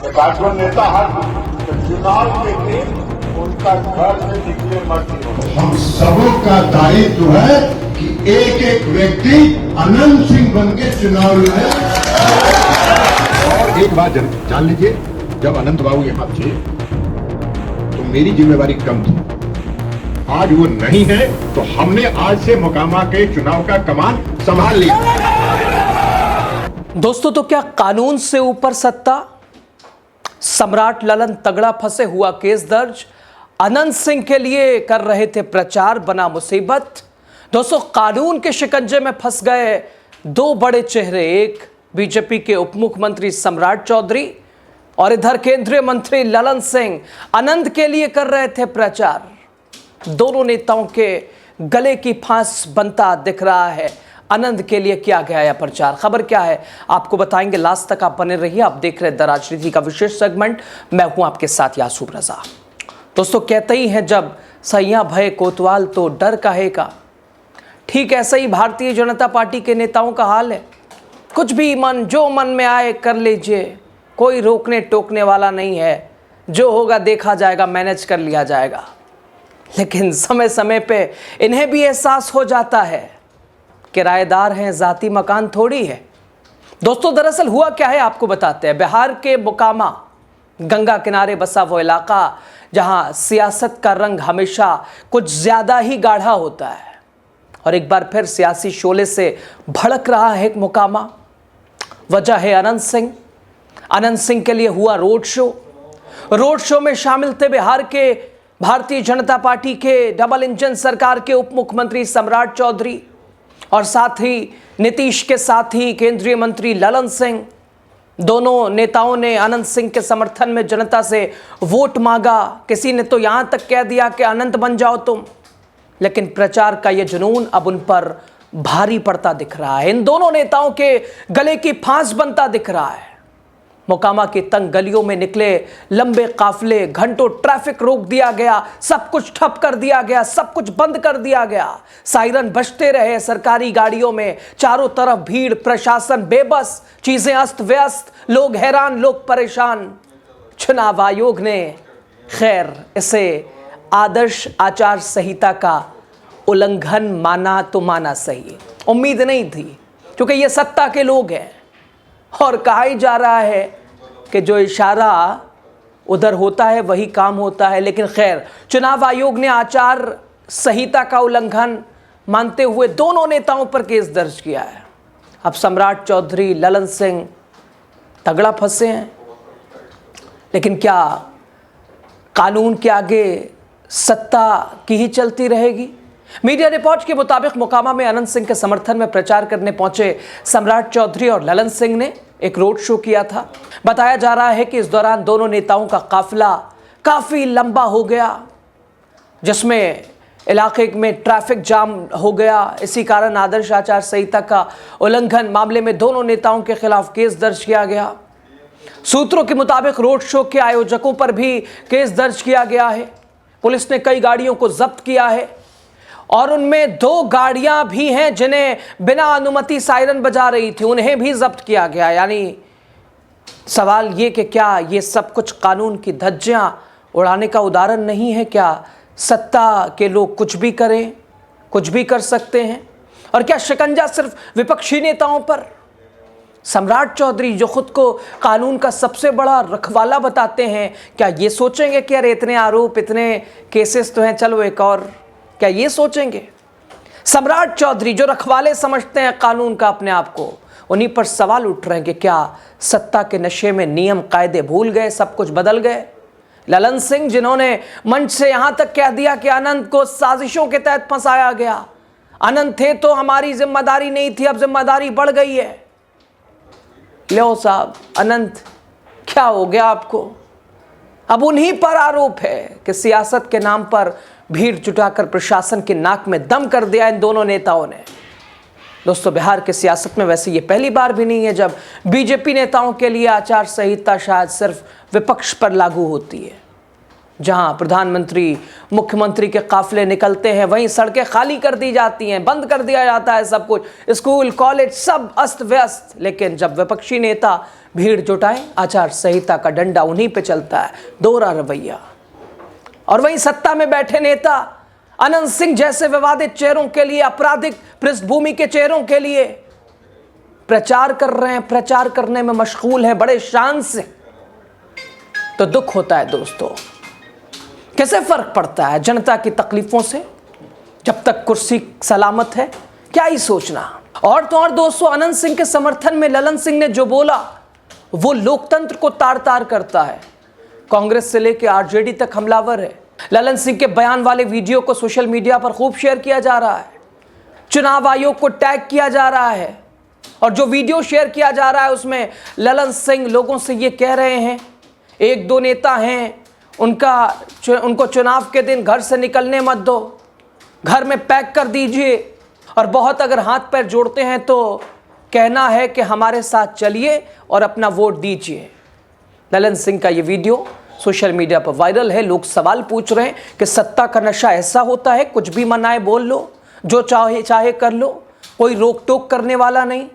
जो नेता हट तो चुनाव के दिन उनका घर से निकले मत हो। हम सबों का दायित्व है कि एक एक व्यक्ति अनंत सिंह बन के चुनाव लड़े। और एक बात जान लीजिए, जब अनंत बाबू यहाँ थे तो मेरी जिम्मेवारी कम थी। आज वो नहीं है तो हमने आज से मोकामा के चुनाव का कमान संभाल लिया। दोस्तों, तो क्या कानून से ऊपर सत्ता? सम्राट ललन तगड़ा फंसे, हुआ केस दर्ज। अनंत सिंह के लिए कर रहे थे प्रचार, बना मुसीबत। दोस्तों, कानून के शिकंजे में फंस गए दो बड़े चेहरे। एक बीजेपी के उप मुख्यमंत्री सम्राट चौधरी और इधर केंद्रीय मंत्री ललन सिंह अनंत के लिए कर रहे थे प्रचार। दोनों नेताओं के गले की फांस बनता दिख रहा है। अनंत के लिए किया गया यह प्रचार, खबर क्या है आपको बताएंगे। लास्ट तक आप बने रहिए। आप देख रहे हैं द राजनीति का विशेष सेगमेंट। मैं हूं आपके साथ यासूब रजा। दोस्तों, कहते ही हैं जब सैया भय कोतवाल तो डर काहे का। ठीक ऐसा ही भारतीय जनता पार्टी के नेताओं का हाल है। कुछ भी जो मन में आए कर लीजिए, कोई रोकने टोकने वाला नहीं है। जो होगा देखा जाएगा, मैनेज कर लिया जाएगा। लेकिन समय समय पे इन्हें भी एहसास हो जाता है किराएदार हैं, जाती मकान थोड़ी है। दोस्तों, दरअसल हुआ क्या है आपको बताते हैं। बिहार के मोकामा गंगा किनारे बसा वो इलाका जहां सियासत का रंग हमेशा कुछ ज्यादा ही गाढ़ा होता है और एक बार फिर सियासी शोले से भड़क रहा है एक मोकामा। वजह है अनंत सिंह। अनंत सिंह के लिए हुआ रोड शो। रोड शो में शामिल थे बिहार के भारतीय जनता पार्टी के डबल इंजन सरकार के उप मुख्यमंत्री सम्राट चौधरी और साथ ही नीतीश के साथ ही केंद्रीय मंत्री ललन सिंह। दोनों नेताओं ने अनंत सिंह के समर्थन में जनता से वोट मांगा। किसी ने तो यहां तक कह दिया कि अनंत बन जाओ तुम। लेकिन प्रचार का यह जुनून अब उन पर भारी पड़ता दिख रहा है। इन दोनों नेताओं के गले की फांस बनता दिख रहा है। मोकामा की तंग गलियों में निकले लंबे काफिले, घंटों ट्रैफिक रोक दिया गया, सब कुछ ठप कर दिया गया, सब कुछ बंद कर दिया गया। सायरन बजते रहे सरकारी गाड़ियों में। चारों तरफ भीड़, प्रशासन बेबस, चीजें अस्त व्यस्त, लोग हैरान, लोग परेशान। चुनाव आयोग ने खैर इसे आदर्श आचार संहिता का उल्लंघन माना तो माना सही। उम्मीद नहीं थी क्योंकि ये सत्ता के लोग हैं और कहा ही जा रहा है कि जो इशारा उधर होता है वही काम होता है। लेकिन खैर, चुनाव आयोग ने आचार संहिता का उल्लंघन मानते हुए दोनों नेताओं पर केस दर्ज किया है। अब सम्राट चौधरी, ललन सिंह तगड़ा फंसे हैं। लेकिन क्या कानून के आगे सत्ता की ही चलती रहेगी? मीडिया रिपोर्ट के मुताबिक मोकामा में अनंत सिंह के समर्थन में प्रचार करने पहुंचे सम्राट चौधरी और ललन सिंह ने एक रोड शो किया था। बताया जा रहा है कि इस दौरान दोनों नेताओं का काफिला काफी लंबा हो गया, जिसमें इलाके में ट्रैफिक जाम हो गया। इसी कारण आदर्श आचार संहिता का उल्लंघन मामले में दोनों नेताओं के खिलाफ केस दर्ज किया गया। सूत्रों के मुताबिक रोड शो के आयोजकों पर भी केस दर्ज किया गया है। पुलिस ने कई गाड़ियों को जब्त किया है और उनमें 2 गाड़ियां भी हैं जिन्हें बिना अनुमति सायरन बजा रही थी, उन्हें भी जब्त किया गया। यानी सवाल ये कि क्या ये सब कुछ कानून की धज्जियां उड़ाने का उदाहरण नहीं है? क्या सत्ता के लोग कुछ भी करें, कुछ भी कर सकते हैं? और क्या शिकंजा सिर्फ विपक्षी नेताओं पर? सम्राट चौधरी जो खुद को कानून का सबसे बड़ा रखवाला बताते हैं, क्या ये सोचेंगे कि यार इतने आरोप, इतने केसेस तो हैं, चलो एक और? क्या ये सोचेंगे? सम्राट चौधरी जो रखवाले समझते हैं कानून का अपने आप को, उन्हीं पर सवाल उठ रहे हैं कि क्या सत्ता के नशे में नियम कायदे भूल गए, सब कुछ बदल गए? ललन सिंह जिन्होंने मंच से यहां तक कह दिया कि अनंत को साजिशों के तहत फंसाया गया, अनंत थे तो हमारी जिम्मेदारी नहीं थी, अब जिम्मेदारी बढ़ गई है। लो साहब, अनंत क्या हो गया आपको? अब उन्हीं पर आरोप है कि सियासत के नाम पर भीड़ जुटाकर प्रशासन के नाक में दम कर दिया इन दोनों नेताओं ने। दोस्तों, बिहार के सियासत में वैसे ये पहली बार भी नहीं है जब बीजेपी नेताओं के लिए आचार संहिता शायद सिर्फ विपक्ष पर लागू होती है। जहां प्रधानमंत्री मुख्यमंत्री के काफिले निकलते हैं वहीं सड़कें खाली कर दी जाती हैं, बंद कर दिया जाता है सब कुछ, स्कूल कॉलेज सब अस्त व्यस्त। लेकिन जब विपक्षी नेता भीड़ जुटाएं, आचार संहिता का डंडा उन्हीं पे चलता है, दोहरा रवैया। और वहीं सत्ता में बैठे नेता अनंत सिंह जैसे विवादित चेहरों के लिए, आपराधिक पृष्ठभूमि के चेहरों के लिए प्रचार कर रहे हैं, प्रचार करने में मशगूल हैं बड़े शान से। तो दुख होता है दोस्तों, कैसे फर्क पड़ता है जनता की तकलीफों से जब तक कुर्सी सलामत है, क्या ही सोचना। और तो और दोस्तों, अनंत सिंह के समर्थन में ललन सिंह ने जो बोला वो लोकतंत्र को तार तार करता है। कांग्रेस से लेकर आरजेडी तक हमलावर है। ललन सिंह के बयान वाले वीडियो को सोशल मीडिया पर खूब शेयर किया जा रहा है, चुनाव आयोग को टैग किया जा रहा है, और जो वीडियो शेयर किया जा रहा है उसमें ललन सिंह लोगों से ये कह रहे हैं, एक दो नेता हैं उनको चुनाव के दिन घर से निकलने मत दो, घर में पैक कर दीजिए, और बहुत अगर हाथ पैर जोड़ते हैं तो कहना है कि हमारे साथ चलिए और अपना वोट दीजिए। ललन सिंह का ये वीडियो सोशल मीडिया पर वायरल है। लोग सवाल पूछ रहे हैं कि सत्ता का नशा ऐसा होता है, कुछ भी मनाए बोल लो, जो चाहे कर लो, कोई रोक टोक करने वाला नहीं।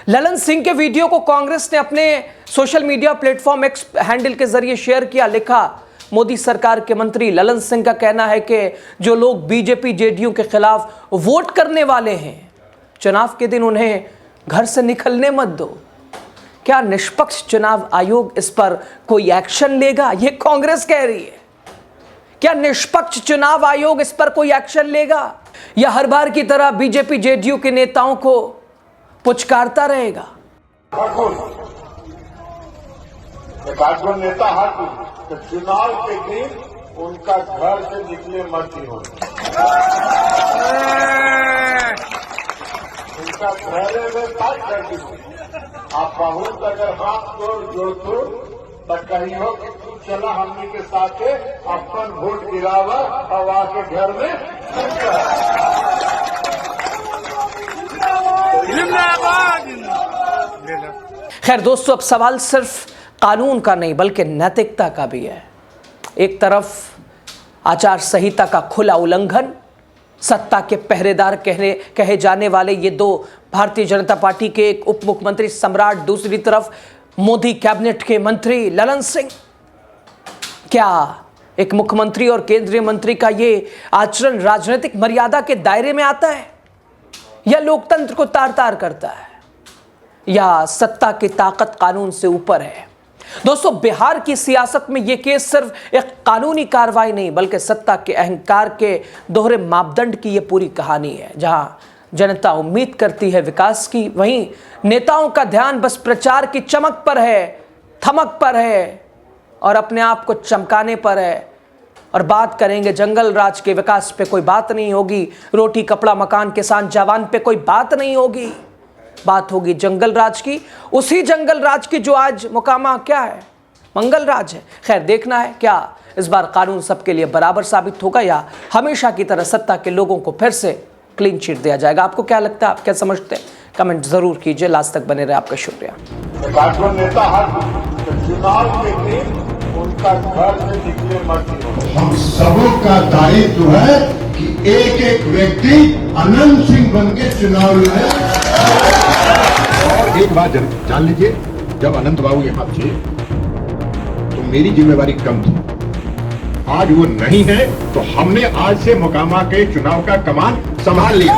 ललन सिंह के वीडियो को कांग्रेस ने अपने social media platform x handle के जरिए शेयर किया। लिखा, मोदी सरकार के मंत्री ललन सिंह का कहना है कि जो लोग बीजेपी जेडीयू के खिलाफ वोट करने वाले हैं, चुनाव के दिन उन्हें घर से निकलने मत दो। क्या निष्पक्ष चुनाव आयोग इस पर कोई एक्शन लेगा? ये कांग्रेस कह रही है। क्या निष्पक्ष चुनाव आयोग इस पर कोई एक्शन लेगा, या हर बार की तरह बीजेपी जेडीयू के नेताओं को पुचकारता रहेगा? जो नेता हक तो चुनाव के दिन उनका घर से निकले मत ही हो, उनका घरे में तय कर दीजिए। आप बहुत अगर हाथ जोड़ तो कही हो कि तू चला हमने के साथ अपन वोट गिरावा और आके घर में। खैर दोस्तों, अब सवाल सिर्फ कानून का नहीं बल्कि नैतिकता का भी है। एक तरफ आचार संहिता का खुला उल्लंघन, सत्ता के पहरेदार कहे जाने वाले ये दो भारतीय जनता पार्टी के एक उप मुख्यमंत्री सम्राट, दूसरी तरफ मोदी कैबिनेट के मंत्री ललन सिंह। क्या एक मुख्यमंत्री और केंद्रीय मंत्री का ये आचरण राजनीतिक मर्यादा के दायरे में आता है, या लोकतंत्र को तार तार करता है, या सत्ता की ताकत कानून से ऊपर है? दोस्तों, बिहार की सियासत में यह केस सिर्फ एक कानूनी कार्रवाई नहीं बल्कि सत्ता के अहंकार के दोहरे मापदंड की यह पूरी कहानी है। जहां जनता उम्मीद करती है विकास की, वहीं नेताओं का ध्यान बस प्रचार की चमक पर है, थमक पर है और अपने आप को चमकाने पर है। और बात करेंगे जंगल राज के विकास पे, कोई बात नहीं होगी। रोटी कपड़ा मकान किसान जवान पे कोई बात नहीं होगी। बात होगी जंगल राज की, उसी जंगल राज की जो आज मुकामा क्या है, मंगल राज है। खैर, देखना है क्या इस बार कानून सबके लिए बराबर साबित होगा, या हमेशा की तरह सत्ता के लोगों को फिर से क्लीन चिट दिया जाएगा। आपको क्या लगता है, आप क्या समझते हैं? कमेंट जरूर कीजिए। लास्ट तक बने रहे, आपका शुक्रिया। नेता हक तो चुनाव के दिन उनका घर से निकले मत ही। हम सबों का दायित्व है कि एक एक व्यक्ति अनंत सिंह बन के चुनाव लड़े। और एक बात जान लीजिए, जब अनंत बाबू यहाँ थे तो मेरी जिम्मेवारी कम थी। आज वो नहीं है तो हमने आज से मोकामा के चुनाव का कमान संभाल लिया।